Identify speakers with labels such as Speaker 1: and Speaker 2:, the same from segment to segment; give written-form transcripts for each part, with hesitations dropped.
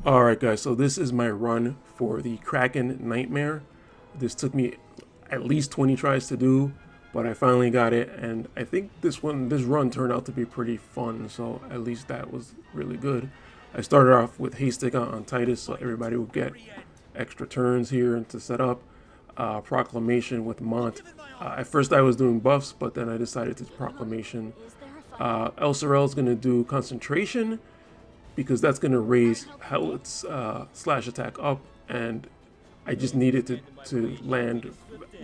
Speaker 1: Alright guys, so this is my run for the Kraken Nightmare. This took me at least 20 tries to do, but I finally got it, and I think this run turned out to be pretty fun, so at least that was really good. I started off with Haystack on Titus, so everybody would get extra turns here and to set up. Proclamation with Mont. At first I was doing buffs, but then I decided to Proclamation. El Sorel's going to do Concentration, because that's going to raise Hellet's slash attack up, and I just needed to land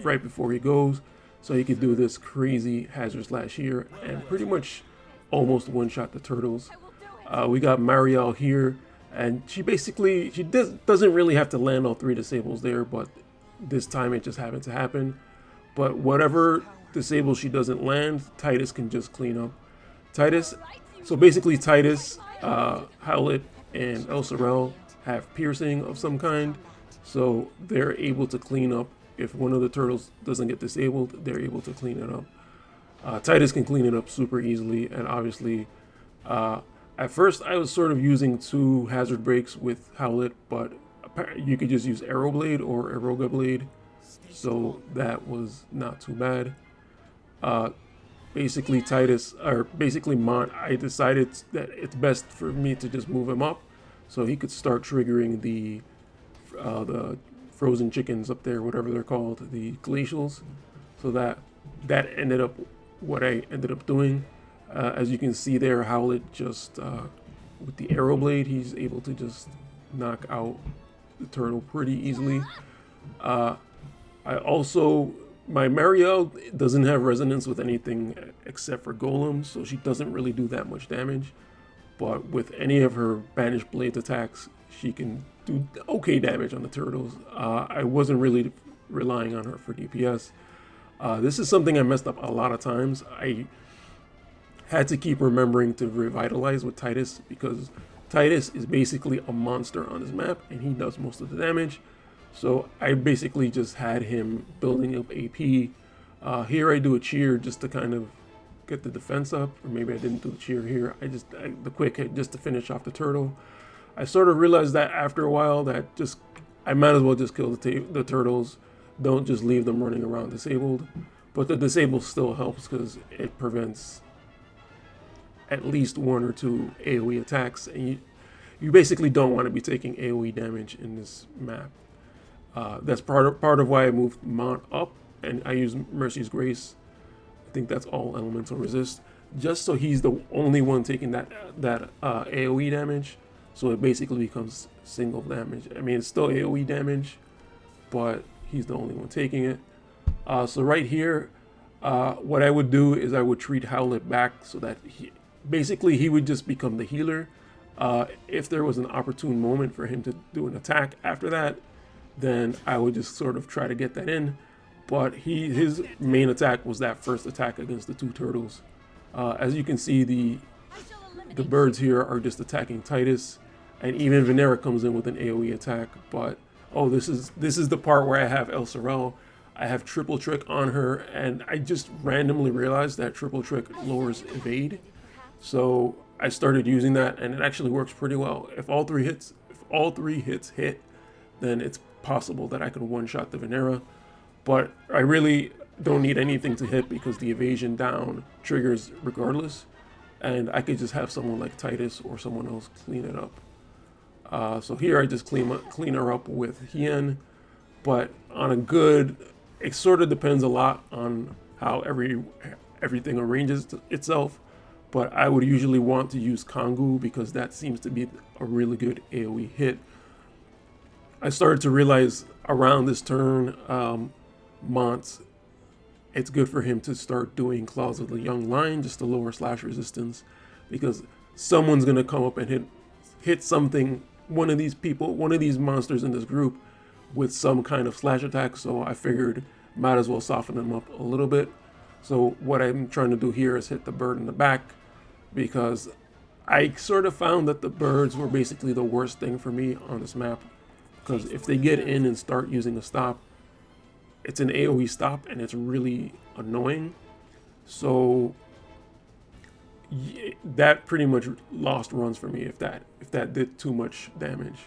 Speaker 1: right before he goes, so he could do this crazy hazard slash here and pretty much almost one-shot the turtles. We got Marielle here, and she doesn't really have to land all three disables there, but this time it just happened to happen. But whatever disables she doesn't land, Titus can just clean up. So basically Titus, Howlett, and El Sorel have piercing of some kind, so they're able to clean up. If one of the turtles doesn't get disabled, they're able to clean it up. Titus can clean it up super easily, and obviously, at first I was sort of using two hazard breaks with Howlett, but you could just use Arrow Blade or Aeroga Blade, so that was not too bad. Basically Mont, I decided that it's best for me to just move him up so he could start triggering the frozen chickens up there, whatever they're called, the glacials. So that ended up what I ended up doing. As you can see there, Howlett just with the arrow blade, he's able to just knock out the turtle pretty easily. My Marielle doesn't have resonance with anything except for golems, so she doesn't really do that much damage. But with any of her banished blades attacks, she can do okay damage on the turtles. I wasn't really relying on her for DPS. This is something I messed up a lot of times. I had to keep remembering to revitalize with Titus, because Titus is basically a monster on this map and he does most of the damage. So I basically just had him building up AP. Here I do a cheer just to kind of get the defense up, or maybe I didn't do the cheer here. The quick hit just to finish off the turtle. I sort of realized that after a while that I might as well just kill the turtles. Don't just leave them running around disabled. But the disable still helps because it prevents at least one or two AoE attacks, and you basically don't want to be taking AoE damage in this map. That's part of why I moved Mont up, and I use Mercy's Grace. I think that's all elemental resist, just so he's the only one taking that AoE damage. So it basically becomes single damage. I mean, it's still AoE damage, but he's the only one taking it. So right here, what I would do is I would treat Howlett back so that he would just become the healer. If there was an opportune moment for him to do an attack after that, then I would just sort of try to get that in. But his main attack was that first attack against the two turtles. As you can see, the birds here are just attacking Titus, and even Venera comes in with an AoE attack. But this is the part where I have El Sorel. I have triple trick on her, and I just randomly realized that triple trick lowers evade. So I started using that, and it actually works pretty well. If all three hits hit, then it's possible that I can one-shot the Venera. But I really don't need anything to hit because the evasion down triggers regardless, and I could just have someone like Titus or someone else clean it up. So here I just clean her up with Hien, but it sort of depends a lot on how everything arranges itself. But I would usually want to use Kongu because that seems to be a really good AoE hit. I started to realize around this turn, Mont, it's good for him to start doing Claws of the Young Lion just to lower slash resistance, because someone's going to come up and hit something, one of these monsters in this group with some kind of slash attack. So I figured might as well soften them up a little bit. So what I'm trying to do here is hit the bird in the back, because I sort of found that the birds were basically the worst thing for me on this map. Because if they get in and start using a stop, it's an AoE stop and it's really annoying. So that pretty much lost runs for me if that did too much damage.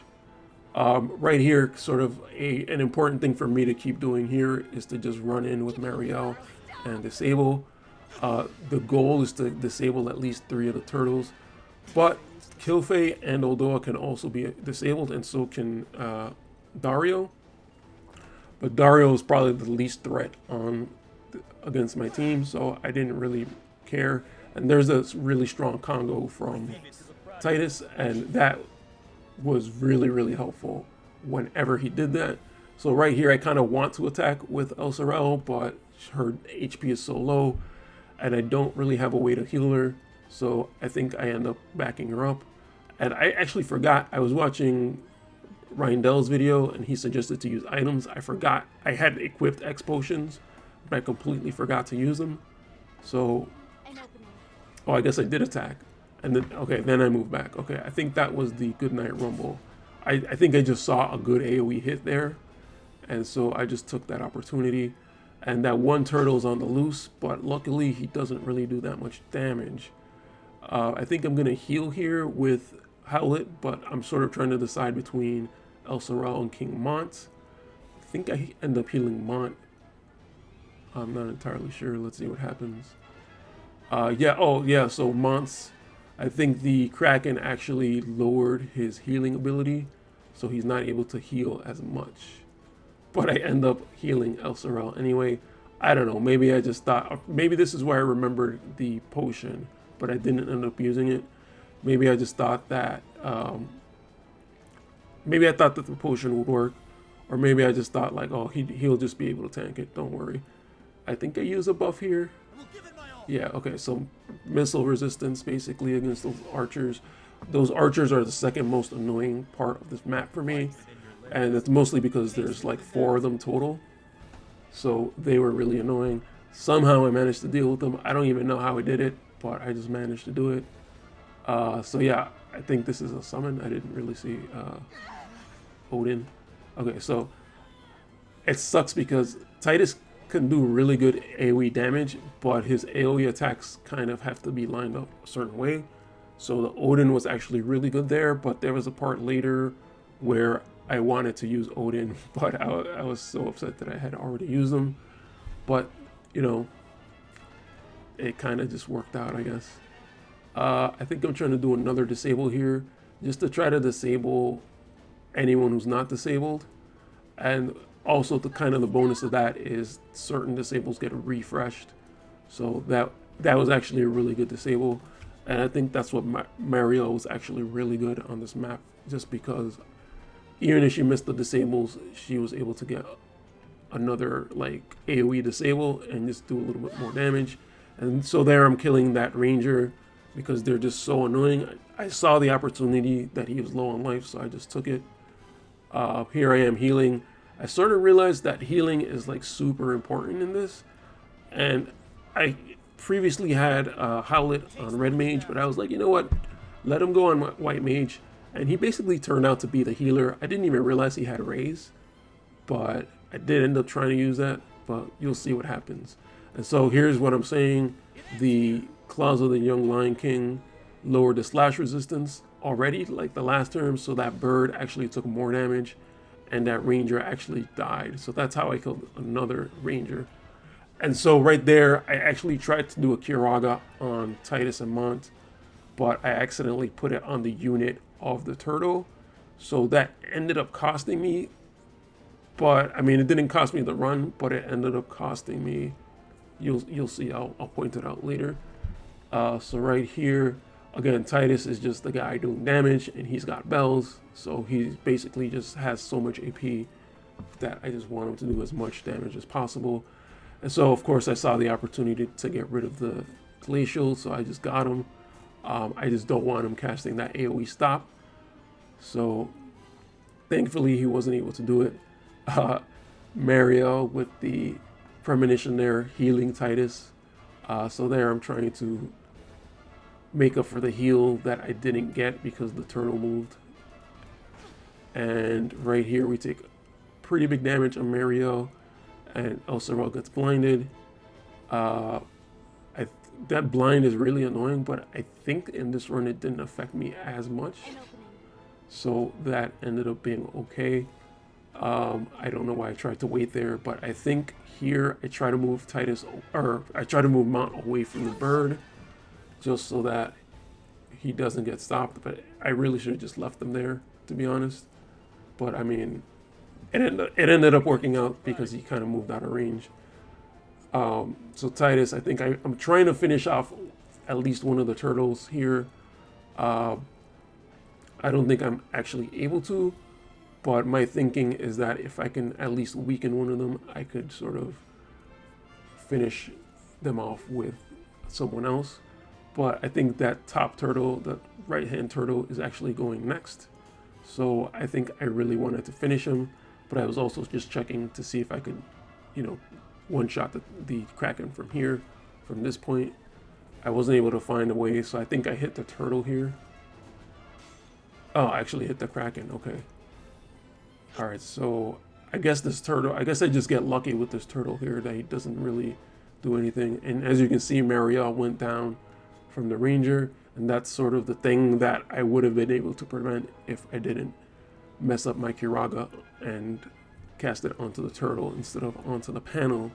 Speaker 1: Right here, sort of an important thing for me to keep doing here is to just run in with Marielle and disable. The goal is to disable at least 3 of the turtles, but KelThaFunkee and Oldoa can also be disabled, and so can Dario. But Dario is probably the least threat on against my team, so I didn't really care. And there's a really strong Congo from Titus, and that was really helpful whenever he did that. So right here, I kind of want to attack with El Sorel, but her HP is so low, and I don't really have a way to heal her. So I think I end up backing her up. And I actually forgot, I was watching Rindell's video, and he suggested to use items. I forgot, I had equipped X potions, but I completely forgot to use them. So, oh, I guess I did attack. And then, okay, then I moved back. Okay, I think that was the Goodnight Rumble. I think I just saw a good AoE hit there. And so I just took that opportunity. And that one turtle's on the loose, but luckily he doesn't really do that much damage. I think I'm going to heal here with Howlet, but I'm sort of trying to decide between El Sorel and King Mont. I think I end up healing Mont. I'm not entirely sure. Let's see what happens. Yeah, oh yeah, so Mont's, I think the Kraken actually lowered his healing ability, so he's not able to heal as much. But I end up healing El Sorel anyway. I don't know, maybe I just thought, maybe this is where I remembered the potion, but I didn't end up using it. Maybe I just thought that, maybe I thought that the potion would work, or maybe I just thought like, oh, he'll just be able to tank it, don't worry. I think I use a buff here. Yeah, okay, so missile resistance basically against those archers. Those archers are the second most annoying part of this map for me, and it's mostly because there's like 4 of them total. So they were really annoying. Somehow I managed to deal with them. I don't even know how I did it, but I just managed to do it. So yeah, I think this is a summon. I didn't really see Odin. Okay, so it sucks because Titus can do really good AoE damage, but his AoE attacks kind of have to be lined up a certain way. So the Odin was actually really good there, but there was a part later where I wanted to use Odin, but I was so upset that I had already used them. But, you know, it kind of just worked out, I guess. I think I'm trying to do another disable here, just to try to disable anyone who's not disabled. And also, the kind of the bonus of that is certain disables get refreshed. So that was actually a really good disable. And I think that's what Mario was actually really good on this map, just because even if she missed the disables, she was able to get another like AoE disable and just do a little bit more damage. And so there I'm killing that ranger because they're just so annoying. I saw the opportunity that he was low on life, so I just took it. Here I am healing. I sort of realized that healing is like super important in this. And I previously had Howlet on Red Mage, but I was like, you know what? Let him go on White Mage. And he basically turned out to be the healer. I didn't even realize he had Raise, but I did end up trying to use that, but you'll see what happens. And so here's what I'm saying. The Claws of the Young Lion King lowered the slash resistance already, like the last term, so that bird actually took more damage, and that ranger actually died. So that's how I killed another ranger. And so right there, I actually tried to do a Kiraga on Titus and Mont, but I accidentally put it on the unit of the turtle. So that ended up costing me, but I mean, it didn't cost me the run, but it ended up costing me. You'll see, I'll point it out later. So right here, again, Titus is just the guy doing damage, and he's got bells, so he basically just has so much AP that I just want him to do as much damage as possible. And so, of course, I saw the opportunity to get rid of the glacial, so I just got him. I just don't want him casting that AoE stop. So, thankfully, he wasn't able to do it. Mario with the premonition there, healing Titus. So there, I'm trying to make up for the heal that I didn't get because the turtle moved. And right here, we take pretty big damage on Mario, and El Sorel gets blinded. that blind is really annoying, but I think in this run it didn't affect me as much. So that ended up being okay. I don't know why I tried to wait there, but I think here I try to move Titus, or I try to move Mont away from the bird, just so that he doesn't get stopped. But I really should have just left him there, to be honest. But I mean, it ended up working out because he kind of moved out of range. So Titus, I think I'm trying to finish off at least one of the turtles here. I don't think I'm actually able to, but my thinking is that if I can at least weaken one of them, I could sort of finish them off with someone else. But I think that top turtle, the right-hand turtle, is actually going next. So I think I really wanted to finish him, but I was also just checking to see if I could, you know, one-shot the Kraken from here, from this point. I wasn't able to find a way, so I think I hit the turtle here. Oh, I actually hit the Kraken, okay. Alright, so I guess this turtle, I guess I just get lucky with this turtle here that he doesn't really do anything. And as you can see, Marielle went down from the Ranger, and that's sort of the thing that I would have been able to prevent if I didn't mess up my Kiraga and cast it onto the turtle instead of onto the panel.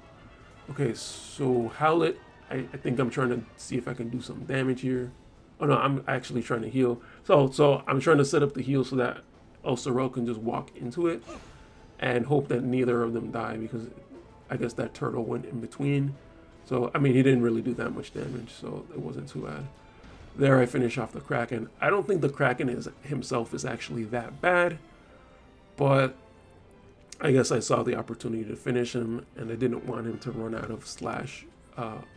Speaker 1: Okay, so Howlet, I think I'm trying to see if I can do some damage here. Oh no, I'm actually trying to heal. So I'm trying to set up the heal so that El Sorel can just walk into it and hope that neither of them die, because I guess that turtle went in between. So, I mean, he didn't really do that much damage, so it wasn't too bad. There I finish off the Kraken. I don't think the Kraken himself is actually that bad, but I guess I saw the opportunity to finish him, and I didn't want him to run out of slash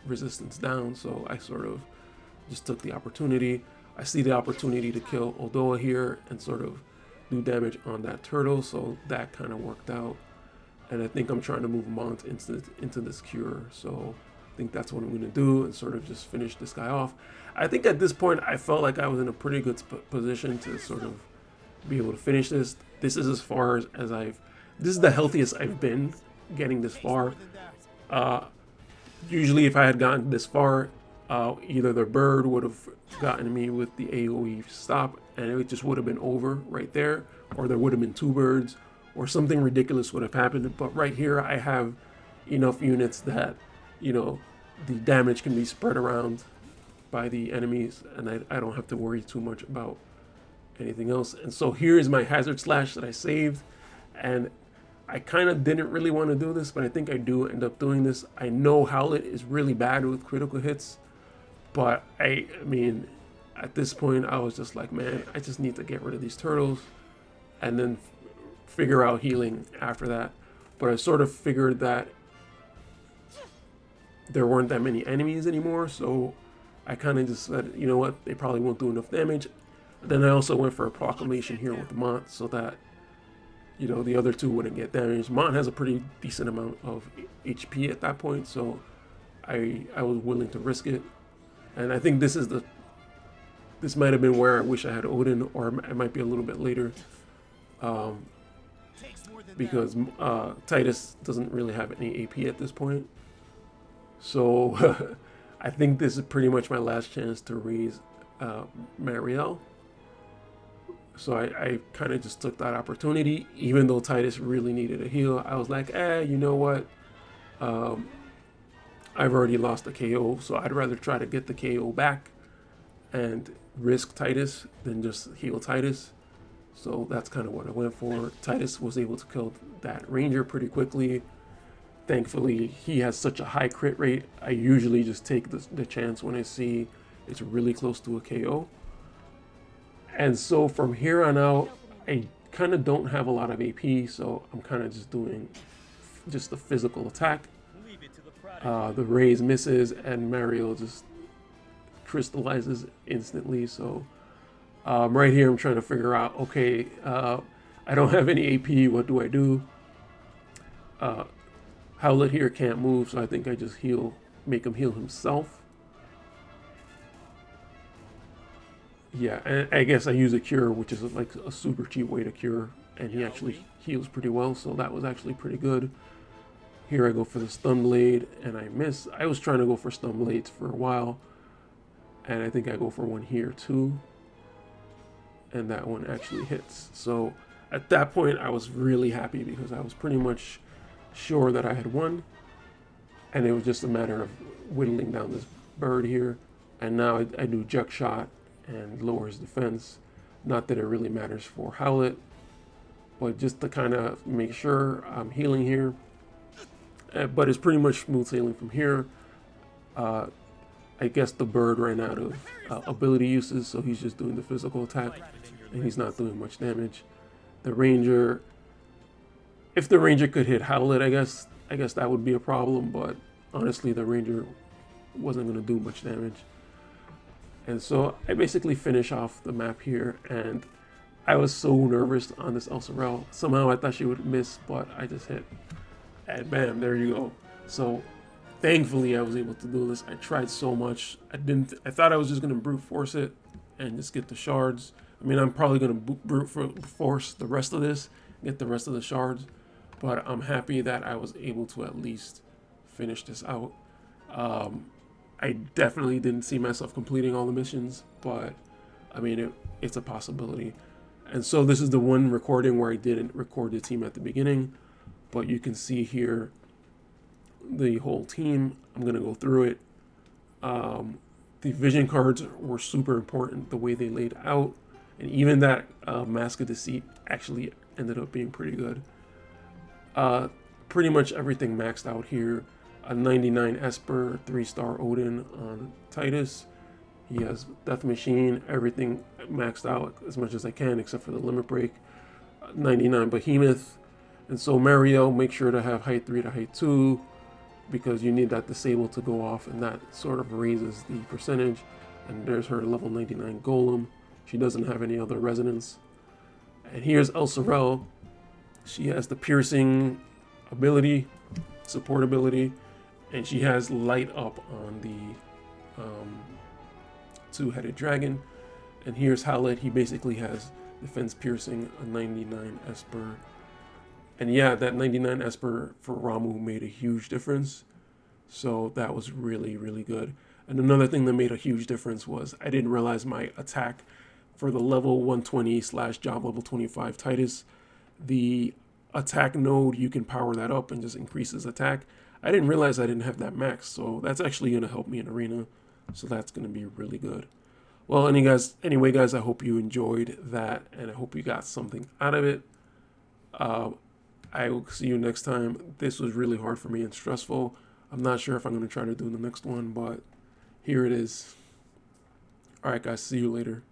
Speaker 1: resistance down, so I sort of just took the opportunity. I see the opportunity to kill Odoa here and sort of do damage on that turtle, so that kind of worked out. And I think I'm trying to move Mont into this cure, so I think that's what I'm going to do and sort of just finish this guy off. I think at this point I felt like I was in a pretty good position to sort of be able to finish this. This is as far as this is the healthiest I've been getting this far. Usually if I had gotten this far, either the bird would have gotten me with the AoE stop and it just would have been over right there, or there would have been two birds, or something ridiculous would have happened. But right here I have enough units that, you know, the damage can be spread around by the enemies, and I don't have to worry too much about anything else. And so here is my hazard slash that I saved, and I kind of didn't really want to do this, but I think I do end up doing this. I know Howlet is really bad with critical hits, but I mean, at this point I was just like, man, I just need to get rid of these turtles and then figure out healing after that. But I sort of figured that there weren't that many enemies anymore, so I kind of just said, you know what, they probably won't do enough damage. Then I also went for a proclamation here with Mont so that, you know, the other two wouldn't get damaged. Mont has a pretty decent amount of HP at that point, so I was willing to risk it. And I think this might have been where I wish I had Odin, or it might be a little bit later, because Titus doesn't really have any AP at this point. So I think this is pretty much my last chance to raise Marielle. So I kind of just took that opportunity, even though Titus really needed a heal. I was like, you know what? I've already lost the KO, so I'd rather try to get the KO back and risk Titus than just heal Titus. So that's kind of what I went for. Titus was able to kill that Ranger pretty quickly. Thankfully, he has such a high crit rate. I usually just take the chance when I see it's really close to a KO. And so from here on out, I kind of don't have a lot of AP, so I'm kind of just doing just the physical attack. The raise misses, and Mario just crystallizes instantly. So right here, I'm trying to figure out, okay, I don't have any AP. What do I do? Howlet here can't move, so I think I just make him heal himself. Yeah, and I guess I use a cure, which is like a super cheap way to cure, and he actually heals pretty well, so that was actually pretty good. Here I go for the stun blade and I miss. I was trying to go for stun blades for a while, and I think I go for one here too, and that one actually hits. So at that point I was really happy because I was pretty much sure that I had won, and it was just a matter of whittling down this bird here. And now I do Juck Shot and lower his defense. Not that it really matters for Howlet, but just to kind of make sure I'm healing here. But it's pretty much smooth sailing from here. I guess the bird ran out of ability uses, so he's just doing the physical attack, and he's not doing much damage. The ranger, if the ranger could hit Howlet, I guess that would be a problem, but honestly the ranger wasn't going to do much damage. And so I basically finish off the map here, and I was so nervous on this Elsorel. Somehow I thought she would miss, but I just hit, and bam, there you go. So thankfully I was able to do this. I tried so much. I thought I was just going to brute force it and just get the shards. I mean, I'm probably going to brute force the rest of this, get the rest of the shards, but I'm happy that I was able to at least finish this out. I definitely didn't see myself completing all the missions, but I mean, it's a possibility. And so this is the one recording where I didn't record the team at the beginning, but you can see here the whole team. I'm going to go through it. The vision cards were super important, the way they laid out, and even that Mask of Deceit actually ended up being pretty good. Pretty much everything maxed out here. A 99 Esper, 3-star Odin on Titus. He has Death Machine, everything maxed out as much as I can except for the limit break. 99 Behemoth. And so Mario, make sure to have height 3 to height 2 because you need that disable to go off, and that sort of raises the percentage. And there's her level 99 Golem. She doesn't have any other resonance. And here's Elsorel. She has the piercing ability, support ability, and she has light up on the two-headed dragon. And here's Howlet. He basically has defense piercing, a 99 Esper. And yeah, that 99 Esper for Ramuh made a huge difference. So that was really, really good. And another thing that made a huge difference was I didn't realize my attack for the level 120 / job level 25 Titus, the attack node, you can power that up and just increase his attack. I didn't realize I didn't have that max, so that's actually going to help me in arena. So that's going to be really good. Well, anyway, guys, I hope you enjoyed that, and I hope you got something out of it. I will see you next time. This was really hard for me and stressful. I'm not sure if I'm going to try to do the next one, but here it is. All right, guys, see you later.